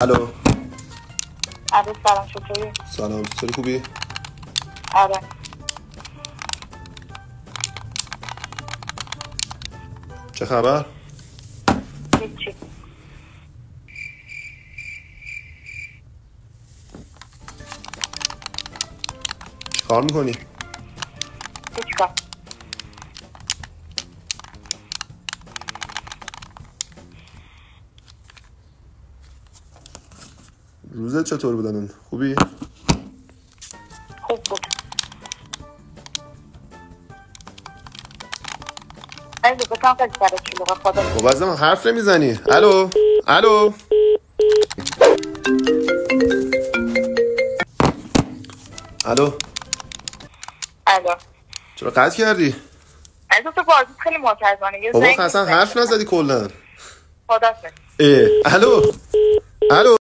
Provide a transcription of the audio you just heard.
الو. الو سلام، چطوری؟ سلام، چطوری؟ خوبی؟ آره. چه خبر؟ هیچی. چه کار میکنی؟ هیچ کار. روزت چطور بودن؟ خوبی؟ خوب بود. این بکنم خیلی سرت شلوغه. خدا خب از من حرف نمیزنی؟ الو؟ الو؟ الو؟ الو. چرا قطع کردی؟ از تو بازیت خیلی متعصبانه. یه بابا زنگ اصلا می‌زنی. حرف نزدی کلا. خدا. الو؟ الو؟